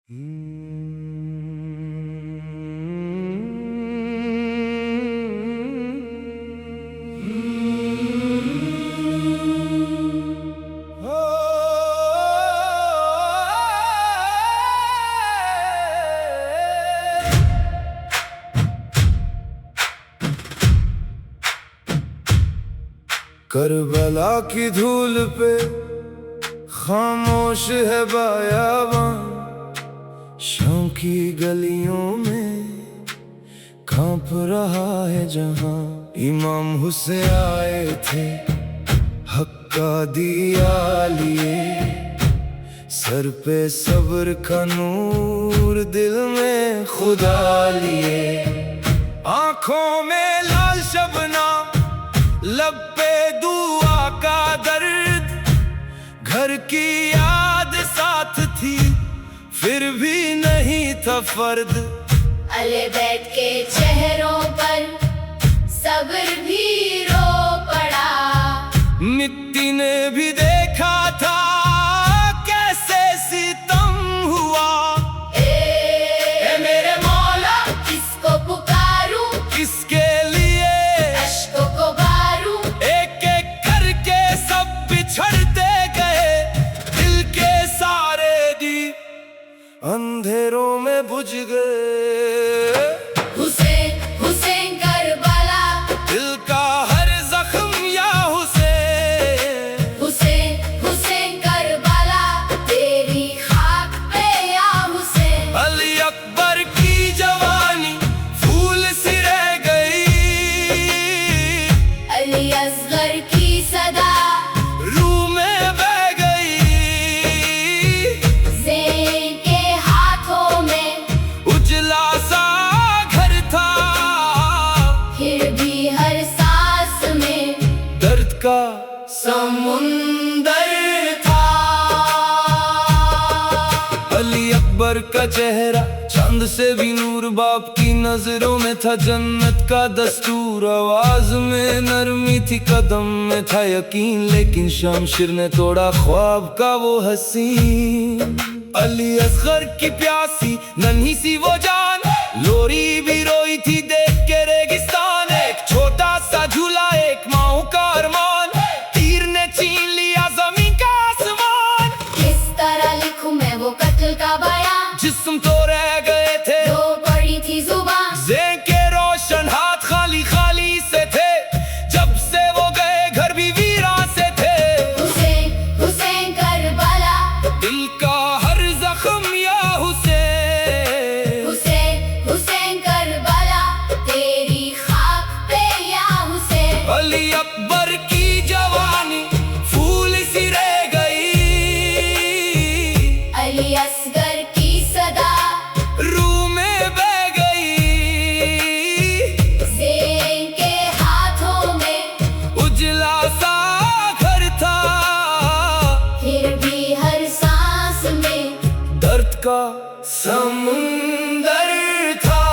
Karbala की धूल पे खामोश है बायाबां, शाम की गलियों में कांप रहा है जहां। इमाम हुसैन आए थे हक का दिया लिए, सर पे सब्र का नूर, दिल में खुदा लिए। आंखों में लाल शबनम, लब पे दुआ का दर्द, घर की याद साथ थी फिर भी नहीं था फर्द। अले बैठ के चेहरों पर सब्र भी रो पड़ा, मिट्टी ने भी देखा था कैसे सितम हुआ। ए मेरे मौला, किसको पुकारूं, किसके लिए अश्कों को बारूं। एक एक करके सब बिछड़ते गए, दिल के सारे दीप अंधेरों में बुझ गए। हुसैन हुसैन करबला, दिल का हर जख्म या हुसैन। हुसैन हुसैन करबला, तेरी खाक पे या हुसैन। अली अकबर की जवानी फूल सी रह गई, अली असगर की सदा रूह में बह गई। ज़ैन के हाथों में उजला सा घर था, फिर भी हर सांस में दर्द का समुंदर था। अली अकबर का चेहरा चांद से भी नूर, बाप की नजरों में था जन्नत का दस्तूर। आवाज में नरमी थी, कदम में था यकीन, लेकिन शमशीर ने तोड़ा ख्वाब का वो हसीन। अली असगर की प्यासी नन्ही सी वो जान, लोरी भी रोई थी देख के रेगिस्तान। एक छोटा सा झूला, एक माँ का अरमान, तीर ने छीन लिया जमीन का आसमान। किस तरह लिखूं मैं वो कत्ल का बयान, जिस्म तो रह गए थे, जो पड़ी थी जुबान। ज़ैन के रोशन हाथ खाली खाली से थे, जब से वो गए घर भी वीरान से थे। हुसैन हुसैन करबला, दिल का हर जख्म या हुसैन। हुसैन हुसैन करबला, तेरी खाक पे या हुसैन। अली अकबर की जवानी फूल सी रह गई, अली असगर की सदा रूह में बह गई। ज़ैन के हाथों में उजला सा घर था, फिर भी हर सांस में दर्द का समुंदर था।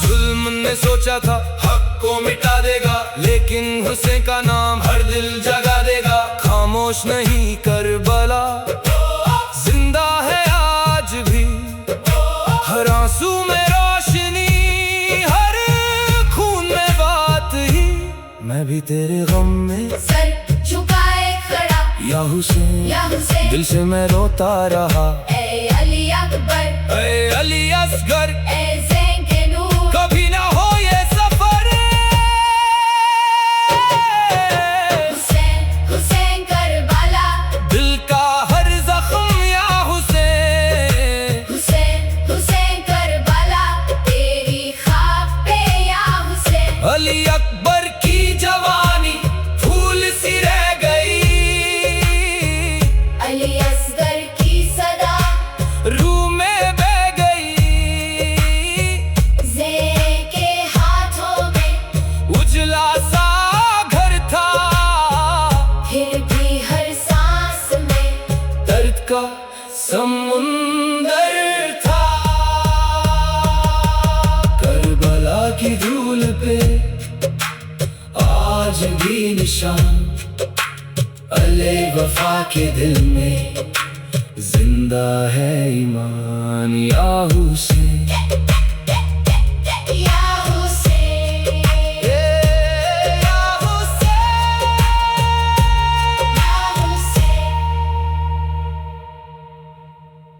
जुल्म ने सोचा था हक को मिटा देगा, लेकिन हुसैन का नाम हर दिल जगा देगा। खामोश नहीं करबला, जिंदा है आज भी, हर आंसू में रोशनी, हर खून में बात ही। मैं भी तेरे गम में सर झुकाए खड़ा या हुसैन, या हुसैन। दिल से मैं रोता रहा। ए अली अकबर, ए अली असगर, ए ज़ैन के नूर, कभी ना हो ये सफर। हुसैन हुसैन करबला, दिल का हर जख्म या हुसैन। हुसैन हुसैन करबला, तेरी खाक पे या हुसैन। अली अकबर की जवानी फूल सी रह गई, अली असगर की सदा रूह में बह गई। ज़ैन के हाथों में उजला सा घर था, फिर भी हर सांस में दर्द का समुंदर था। करबला की धूल पे आज भी निशान, अले वफा के दिल में जिंदा है ईमान या हुसैन।